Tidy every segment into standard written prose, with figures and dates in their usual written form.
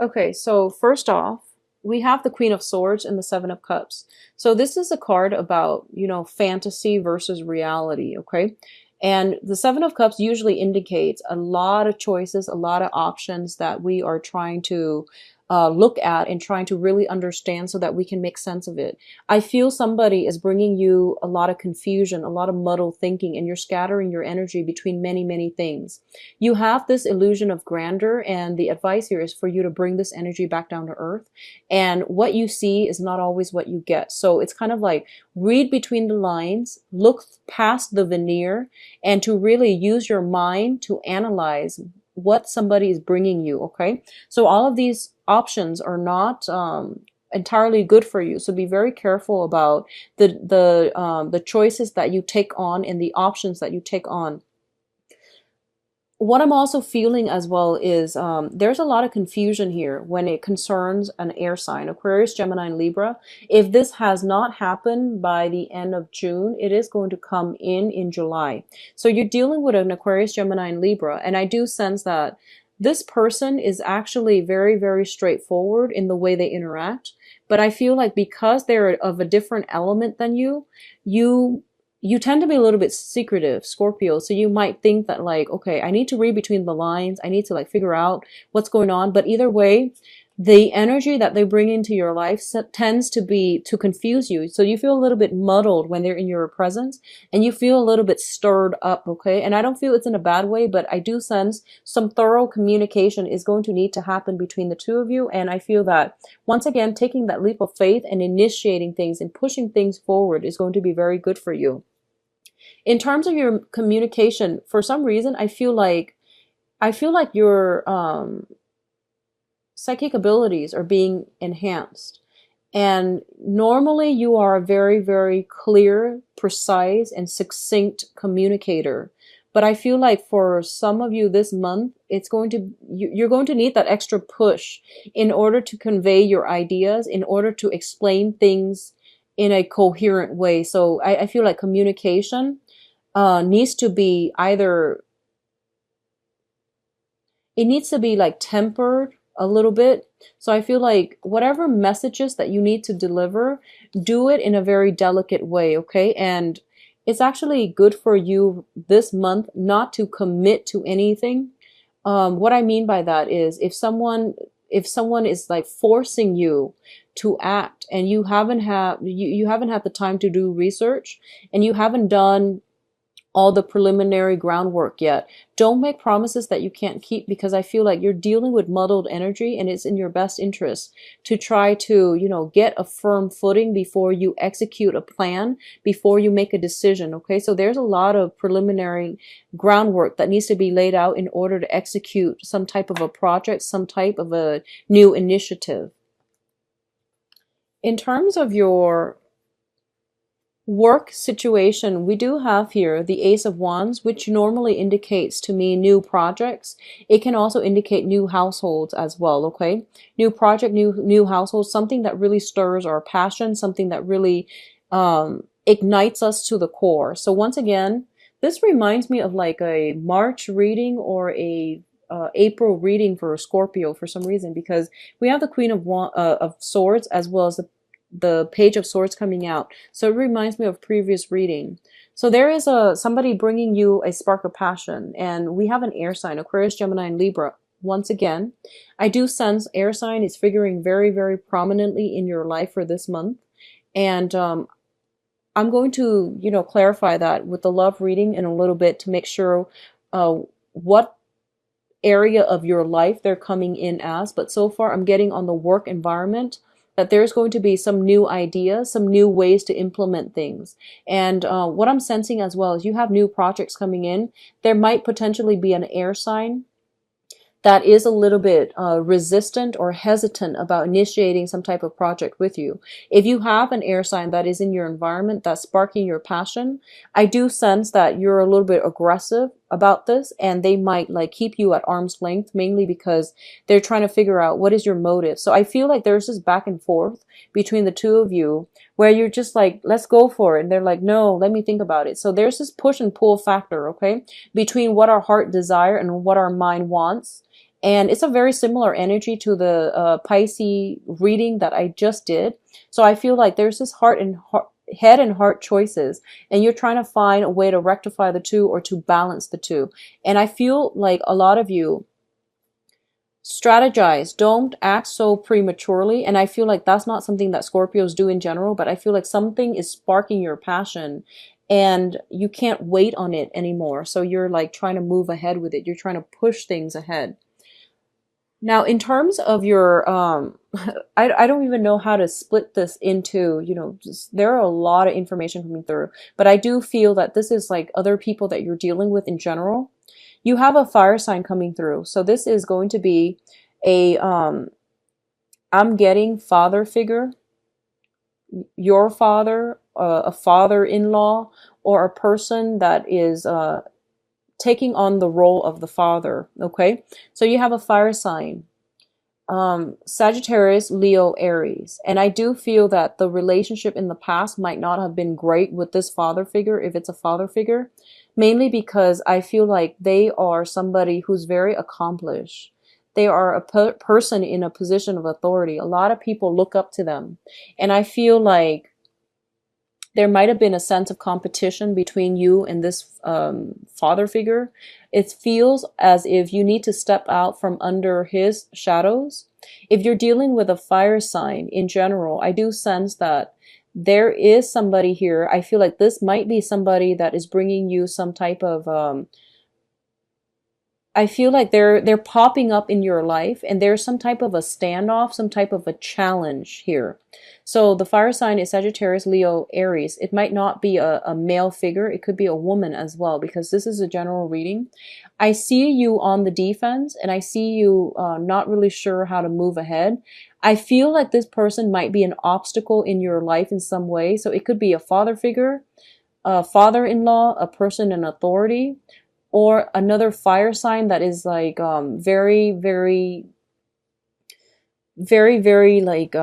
Okay, so first off, we have the Queen of Swords and the Seven of Cups. So this is a card about, fantasy versus reality, okay? And the Seven of Cups usually indicates a lot of choices, a lot of options that we are trying to look at and trying to really understand so that we can make sense of it. I feel somebody is bringing you a lot of confusion, a lot of muddled thinking, and you're scattering your energy between many, many things. You have this illusion of grandeur, and the advice here is for you to bring this energy back down to earth. And what you see is not always what you get. So it's kind of like read between the lines, look past the veneer, and to really use your mind to analyze what somebody is bringing you, okay? So all of these options are not entirely good for you. So be very careful about the choices that you take on and the options that you take on. What I'm also feeling as well is there's a lot of confusion here when it concerns an air sign, Aquarius, Gemini, and Libra. If this has not happened by the end of June, it is going to come in July. So you're dealing with an Aquarius, Gemini, and Libra, and I do sense that this person is actually very, very straightforward in the way they interact. But I feel like because they're of a different element than you you tend to be a little bit secretive, Scorpio. So you might think that like, okay, I need to read between the lines. I need to like figure out what's going on. But either way, the energy that they bring into your life tends to be to confuse you. So you feel a little bit muddled when they're in your presence, and you feel a little bit stirred up. Okay. And I don't feel it's in a bad way, but I do sense some thorough communication is going to need to happen between the two of you. And I feel that once again, taking that leap of faith and initiating things and pushing things forward is going to be very good for you. In terms of your communication, for some reason, I feel like your psychic abilities are being enhanced. And normally you are a very, very clear, precise, and succinct communicator. But I feel like for some of you this month, you're going to need that extra push in order to convey your ideas, in order to explain things in a coherent way. So I feel like communication needs to be either, it needs to be like tempered a little bit. So I feel like whatever messages that you need to deliver, do it in a very delicate way, okay? And it's actually good for you this month not to commit to anything. What I mean by that is if someone is like forcing you to act and you haven't had the time to do research and you haven't done all the preliminary groundwork yet. Don't make promises that you can't keep, because I feel like you're dealing with muddled energy, and it's in your best interest to try to, get a firm footing before you execute a plan, before you make a decision. Okay. So there's a lot of preliminary groundwork that needs to be laid out in order to execute some type of a project, some type of a new initiative. In terms of your work situation, we do have here the Ace of Wands, which normally indicates to me new projects. It can also indicate new households as well, okay? New project, new household, something that really stirs our passion, something that really ignites us to the core. So once again, this reminds me of like a March reading or a April reading for Scorpio for some reason, because we have the Queen of Swords as well as the Page of Swords coming out. So it reminds me of previous reading. So there is somebody bringing you a spark of passion, and we have an air sign, Aquarius, Gemini, and Libra. Once again, I do sense air sign is figuring very, very prominently in your life for this month. And I'm going to, clarify that with the love reading in a little bit to make sure what area of your life they're coming in as. But so far, I'm getting on the work environment that there's going to be some new ideas, some new ways to implement things. And what I'm sensing as well is you have new projects coming in. There might potentially be an air sign that is a little bit resistant or hesitant about initiating some type of project with you. If you have an air sign that is in your environment that's sparking your passion, I do sense that you're a little bit aggressive about this, and they might like keep you at arm's length, mainly because they're trying to figure out what is your motive. So I feel like there's this back and forth between the two of you where you're just like, let's go for it. And they're like, no, let me think about it. So there's this push and pull factor, okay, between what our heart desire and what our mind wants. And it's a very similar energy to the Pisces reading that I just did. So I feel like there's this head and heart choices, and you're trying to find a way to rectify the two or to balance the two. And I feel like a lot of you strategize, don't act so prematurely. And I feel like that's not something that Scorpios do in general, but I feel like something is sparking your passion and you can't wait on it anymore. So you're like trying to move ahead with it. You're trying to push things ahead. Now, in terms of your, I don't even know how to split this into, there are a lot of information coming through, but I do feel that this is like other people that you're dealing with in general. You have a fire sign coming through. So this is going to be I'm getting father figure, your father, a father-in-law, or a person that is taking on the role of the father. Okay. So you have a fire sign, Sagittarius, Leo, Aries. And I do feel that the relationship in the past might not have been great with this father figure, if it's a father figure. Mainly because I feel like they are somebody who's very accomplished. They are a person in a position of authority. A lot of people look up to them. And I feel like there might have been a sense of competition between you and this father figure. It feels as if you need to step out from under his shadows. If you're dealing with a fire sign in general, I do sense that there is somebody here. I feel like this might be somebody that is bringing you some type of, I feel like they're popping up in your life, and there's some type of a standoff, some type of a challenge here. So the fire sign is Sagittarius, Leo, Aries. It might not be a male figure. It could be a woman as well, because this is a general reading. I see you on the defense, and I see you not really sure how to move ahead. I feel like this person might be an obstacle in your life in some way. So it could be a father figure, a father-in-law, a person in authority, or another fire sign that is like very, very, very, very like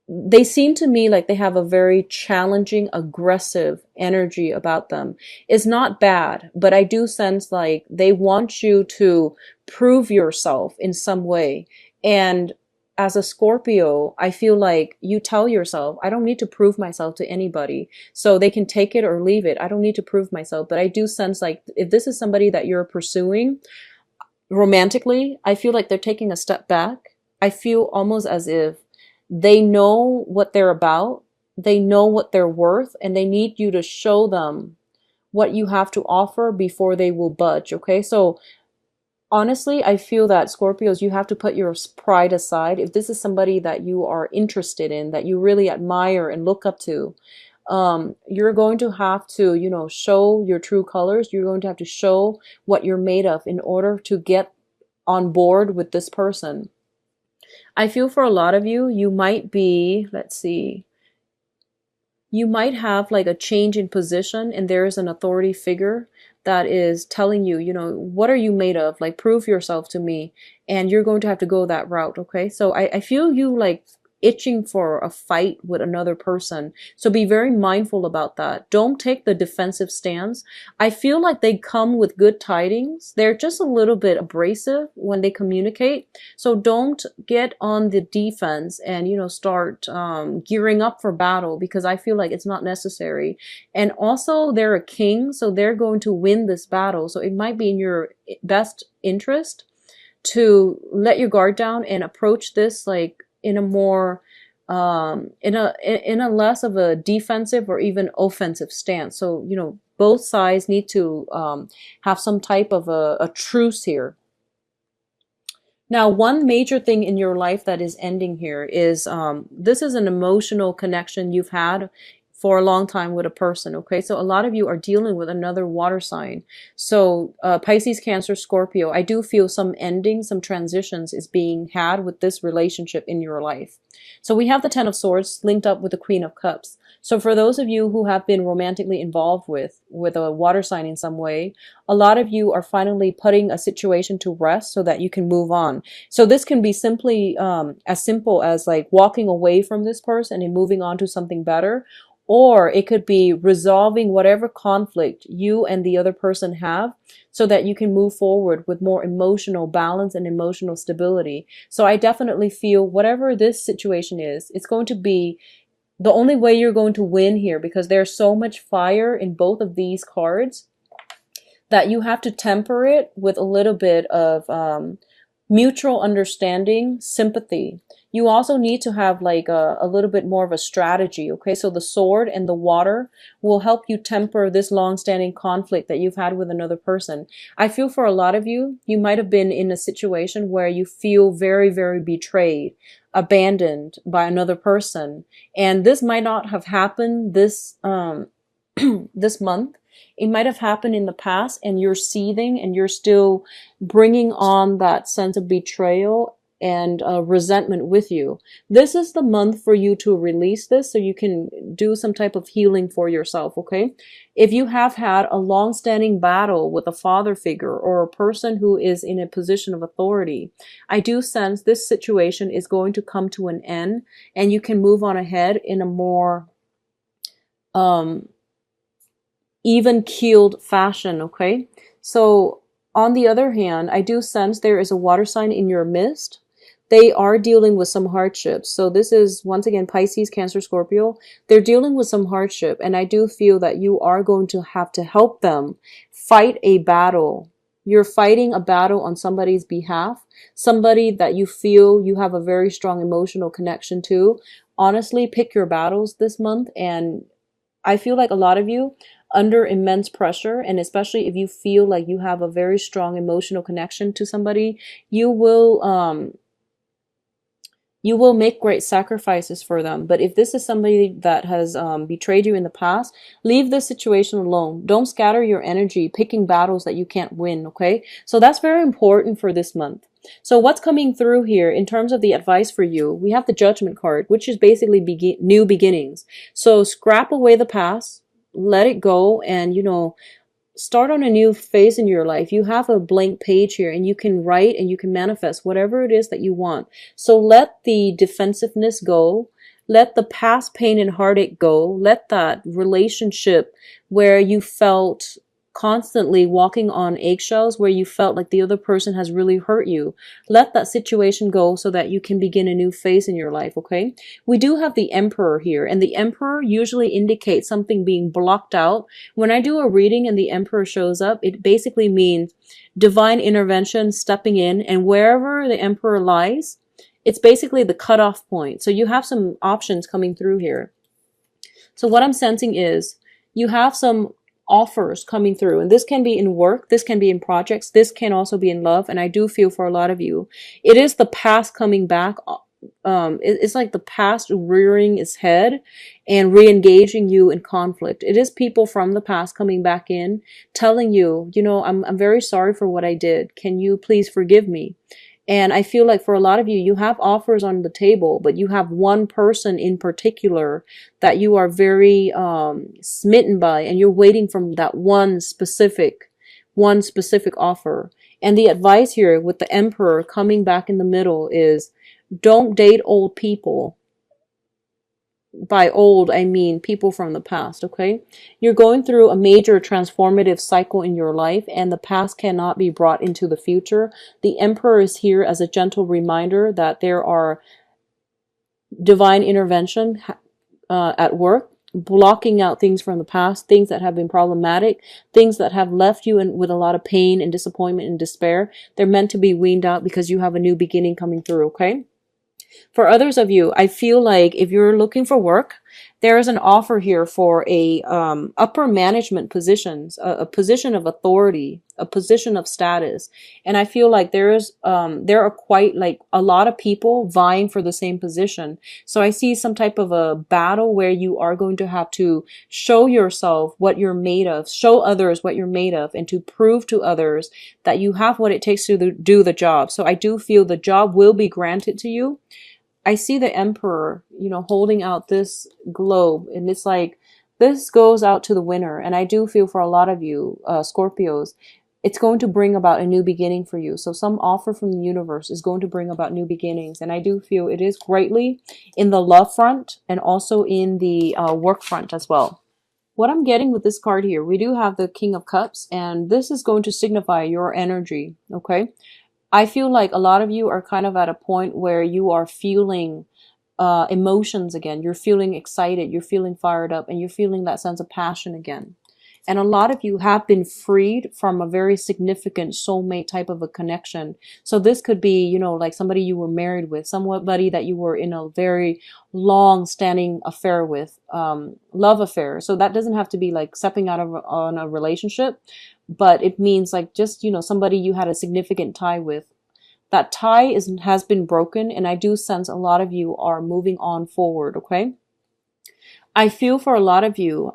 they seem to me like they have a very challenging, aggressive energy about them. It's not bad, but I do sense like they want you to prove yourself in some way. And as a Scorpio, I feel like you tell yourself, I don't need to prove myself to anybody. So they can take it or leave it. I don't need to prove myself. But I do sense like if this is somebody that you're pursuing romantically, I feel like they're taking a step back. I feel almost as if they know what they're about. They know what they're worth, and they need you to show them what you have to offer before they will budge. Okay. So honestly, I feel that Scorpios, you have to put your pride aside. If this is somebody that you are interested in, that you really admire and look up to, you're going to have to, show your true colors. You're going to have to show what you're made of in order to get on board with this person. I feel for a lot of you, you might be, let's see, you might have like a change in position, and there is an authority figure that is telling you, what are you made of? Like, prove yourself to me. And you're going to have to go that route. Okay. So I feel you like itching for a fight with another person. So be very mindful about that. Don't take the defensive stance. I feel like they come with good tidings. They're just a little bit abrasive when they communicate. So don't get on the defense and, start gearing up for battle, because I feel like it's not necessary. And also they're a king, so they're going to win this battle. So it might be in your best interest to let your guard down and approach this like in a more in a less of a defensive or even offensive stance. So both sides need to have some type of a truce here. Now, one major thing in your life that is ending here is this is an emotional connection you've had for a long time with a person. Okay, so a lot of you are dealing with another water sign. So Pisces, Cancer, Scorpio, I do feel some ending, some transitions is being had with this relationship in your life. So we have the Ten of Swords linked up with the Queen of Cups. So for those of you who have been romantically involved with a water sign in some way, a lot of you are finally putting a situation to rest so that you can move on. So this can be simply as simple as like walking away from this person and moving on to something better. or it could be resolving whatever conflict you and the other person have so that you can move forward with more emotional balance and emotional stability. So I definitely feel whatever this situation is, it's going to be the only way you're going to win here, because there's so much fire in both of these cards that you have to temper it with a little bit of mutual understanding, sympathy. You also need to have like a little bit more of a strategy, okay? So the sword and the water will help you temper this long-standing conflict that you've had with another person. I feel for a lot of you, you might have been in a situation where you feel very, very betrayed, abandoned by another person. And this might not have happened this, this month. It might have happened in the past, and you're seething and you're still bringing on that sense of betrayal and resentment with you. This is the month for you to release this so you can do some type of healing for yourself, okay? If you have had a long-standing battle with a father figure or a person who is in a position of authority, I do sense this situation is going to come to an end and you can move on ahead in a more even-keeled fashion, okay? So on the other hand, I do sense there is a water sign in your midst. They are dealing with some hardships. So this is, once again, Pisces, Cancer, Scorpio. They're dealing with some hardship, and I do feel that you are going to have to help them fight a battle. You're fighting a battle on somebody's behalf, somebody that you feel you have a very strong emotional connection to. Honestly, pick your battles this month, and I feel like a lot of you under immense pressure, and especially if you feel like you have a very strong emotional connection to somebody, you will make great sacrifices for them. But if this is somebody that has betrayed you in the past, leave this situation alone. Don't scatter your energy picking battles that you can't win, okay? So that's very important for this month. So what's coming through here in terms of the advice for you? We have the Judgment card, which is basically new beginnings. So scrap away the past, let it go, and, you know, start on a new phase in your life. You have a blank page here, and you can write and you can manifest whatever it is that you want. So let the defensiveness go. Let the past pain and heartache go. Let that relationship where you felt constantly walking on eggshells, where you felt like the other person has really hurt you, let that situation go so that you can begin a new phase in your life, okay? We do have the Emperor here, and the Emperor usually indicates something being blocked out. When I do a reading and the Emperor shows up, it basically means divine intervention, stepping in, and wherever the Emperor lies, it's basically the cutoff point. So you have some options coming through here. So what I'm sensing is you have some offers coming through, and this can be in work, this can be in projects, this can also be in love. And I do feel for a lot of you, it is the past coming back. It's like the past rearing its head and re-engaging you in conflict. It is people from the past coming back in, telling you, you know, I'm very sorry for what I did. Can you please forgive me? And I feel like for a lot of you, you have offers on the table, but you have one person in particular that you are very smitten by, and you're waiting for that one specific offer. And the advice here with the Emperor coming back in the middle is don't date old people. By old, I mean people from the past, okay? You're going through a major transformative cycle in your life, and the past cannot be brought into the future. The Emperor is here as a gentle reminder that there are divine intervention at work, blocking out things from the past, things that have been problematic, things that have left you with a lot of pain and disappointment and despair. They're meant to be weaned out because you have a new beginning coming through, okay? For others of you, I feel like if you're looking for work, there is an offer here for a upper management positions, a position of authority, a position of status. And I feel like there are quite like a lot of people vying for the same position. So I see some type of a battle where you are going to have to show yourself what you're made of, show others what you're made of, and to prove to others that you have what it takes to do the job. So I do feel the job will be granted to you. I see the Emperor, you know, holding out this globe, and it's like, this goes out to the winner. And I do feel for a lot of you, Scorpios, it's going to bring about a new beginning for you. So some offer from the universe is going to bring about new beginnings. And I do feel it is greatly in the love front and also in the work front as well. What I'm getting with this card here, we do have the King of Cups, and this is going to signify your energy, okay? I feel like a lot of you are kind of at a point where you are feeling emotions again. You're feeling excited, you're feeling fired up, and you're feeling that sense of passion again. And a lot of you have been freed from a very significant soulmate type of a connection. So this could be, you know, like somebody you were married with, somebody that you were in a very long standing affair with, love affair. So that doesn't have to be like stepping out of on a relationship, but it means like just, you know, somebody you had a significant tie with. That tie has been broken, and I do sense a lot of you are moving on forward, okay? I feel for a lot of you,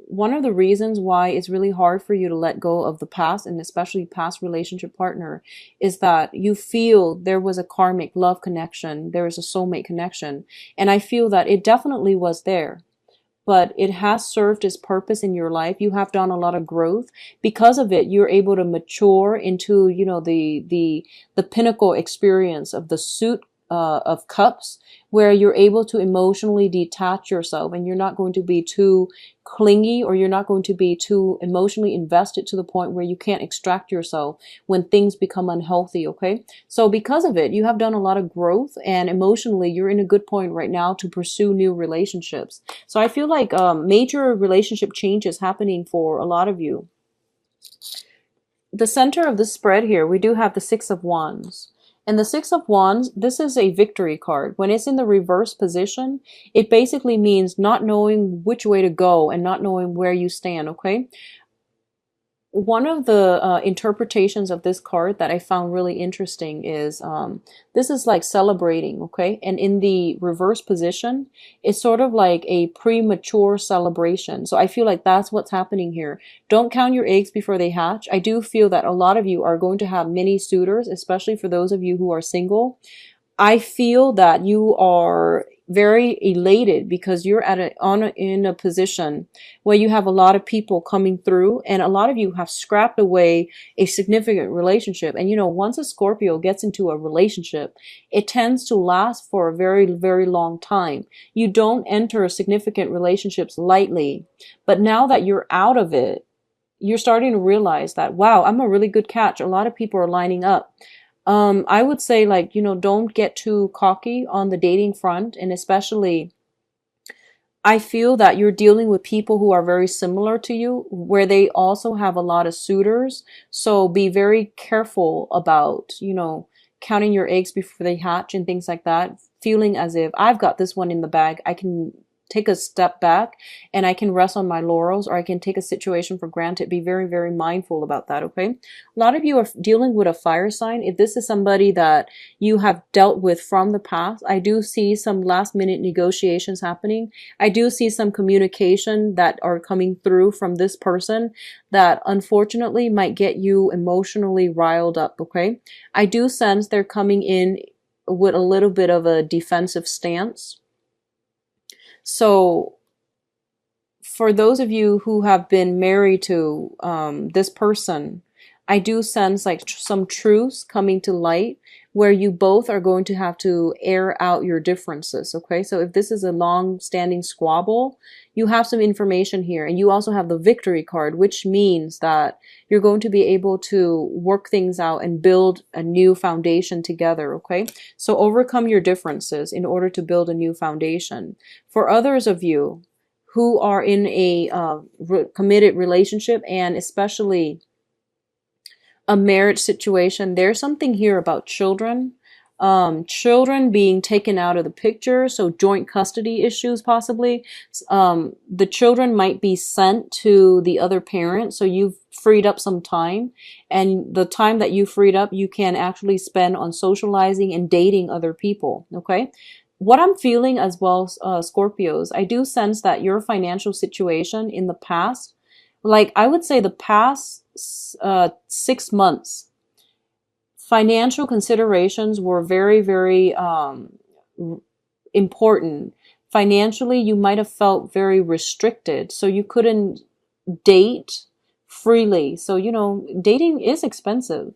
one of the reasons why it's really hard for you to let go of the past, and especially past relationship partner, is that you feel there was a karmic love connection, there was a soulmate connection, and I feel that it definitely was there. But it has served its purpose in your life. You have done a lot of growth. Because of it, you're able to mature into, you know, the pinnacle experience of the suit of cups, where you're able to emotionally detach yourself, and you're not going to be too clingy, or you're not going to be too emotionally invested to the point where you can't extract yourself when things become unhealthy, okay? So because of it, you have done a lot of growth, and emotionally you're in a good point right now to pursue new relationships. So I feel like major relationship changes happening for a lot of you. The center of the spread here, we do have the Six of Wands. And the Six of Wands, this is a victory card. When it's in the reverse position, it basically means not knowing which way to go and not knowing where you stand, okay? One of the interpretations of this card that I found really interesting is this is like celebrating, okay? And in the reverse position, it's sort of like a premature celebration. So I feel like that's what's happening here. Don't count your eggs before they hatch. I do feel that a lot of you are going to have many suitors, especially for those of you who are single. I feel that you are very elated because you're in a position where you have a lot of people coming through, and a lot of you have scrapped away a significant relationship. And you know, once a Scorpio gets into a relationship, it tends to last for a very, very long time. You don't enter significant relationships lightly, but now that you're out of it, you're starting to realize that, wow, I'm a really good catch. A lot of people are lining up. I would say, like, you know, don't get too cocky on the dating front. And especially, I feel that you're dealing with people who are very similar to you, where they also have a lot of suitors. So be very careful about, you know, counting your eggs before they hatch and things like that. Feeling as if I've got this one in the bag, I can take a step back and I can rest on my laurels, or I can take a situation for granted. Be very, very mindful about that, okay? A lot of you are dealing with a fire sign. If this is somebody that you have dealt with from the past, I do see some last minute negotiations happening. I do see some communication that are coming through from this person that unfortunately might get you emotionally riled up, okay? I do sense they're coming in with a little bit of a defensive stance. So for those of you who have been married to this person, I do sense like some truths coming to light where you both are going to have to air out your differences, okay? So if this is a long-standing squabble, you have some information here. And you also have the victory card, which means that you're going to be able to work things out and build a new foundation together, okay? So overcome your differences in order to build a new foundation. For others of you who are in a committed relationship, and especially a marriage situation, there's something here about children. Children being taken out of the picture, so joint custody issues possibly. The children might be sent to the other parent, so you've freed up some time, and the time that you freed up, you can actually spend on socializing and dating other people, okay? What I'm feeling as well, Scorpios, I do sense that your financial situation in the past, like I would say the past 6 months, financial considerations were very, very important. Financially, you might have felt very restricted, so you couldn't date freely. So, you know, dating is expensive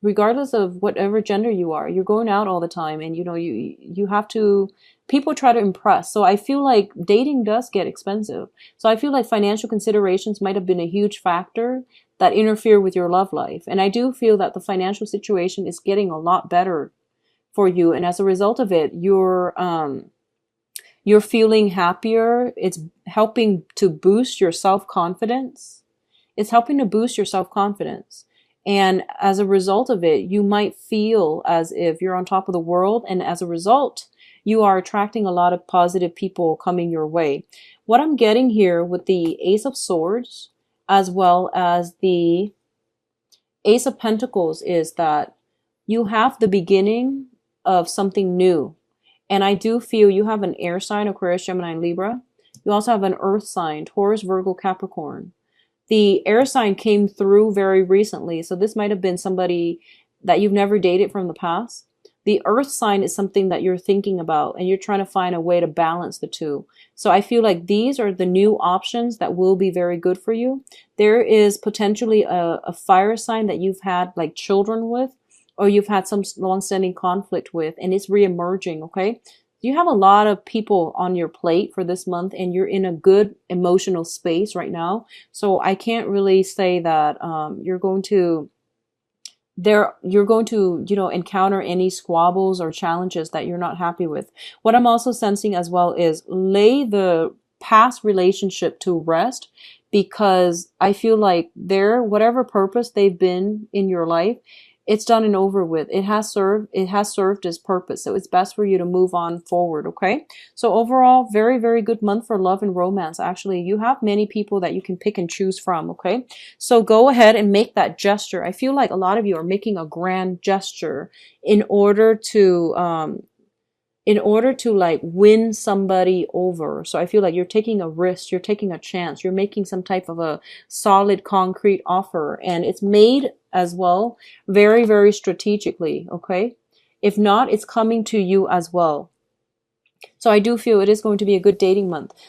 regardless of whatever gender you are. You're going out all the time, and you know, you have to, people try to impress. So I feel like dating does get expensive. So I feel like financial considerations might have been a huge factor that interfere with your love life. And I do feel that the financial situation is getting a lot better for you, and as a result of it, you're feeling happier. It's helping to boost your self-confidence. It's helping to boost your self-confidence. And as a result of it, you might feel as if you're on top of the world. And as a result, you are attracting a lot of positive people coming your way. What I'm getting here with the Ace of Swords, as well as the Ace of Pentacles, is that you have the beginning of something new. And I do feel you have an air sign, Aquarius, Gemini, and Libra. You also have an earth sign, Taurus, Virgo, Capricorn. The air sign came through very recently, so this might have been somebody that you've never dated from the past. The earth sign is something that you're thinking about, and you're trying to find a way to balance the two. So I feel like these are the new options that will be very good for you. There is potentially a fire sign that you've had like children with, or you've had some long-standing conflict with, and it's re-emerging, okay? You have a lot of people on your plate for this month, and you're in a good emotional space right now. So I can't really say that you're going to, you know, encounter any squabbles or challenges that you're not happy with. What I'm also sensing as well is lay the past relationship to rest, because I feel like whatever purpose they've been in your life, it's done and over with. It has served its purpose. So it's best for you to move on forward, okay? So overall, very, very good month for love and romance. Actually, you have many people that you can pick and choose from, okay? So go ahead and make that gesture. I feel like a lot of you are making a grand gesture in order to like win somebody over. So I feel like you're taking a risk, you're taking a chance, you're making some type of a solid concrete offer, and it's made as well very, very strategically, okay? If not, it's coming to you as well. So I do feel it is going to be a good dating month.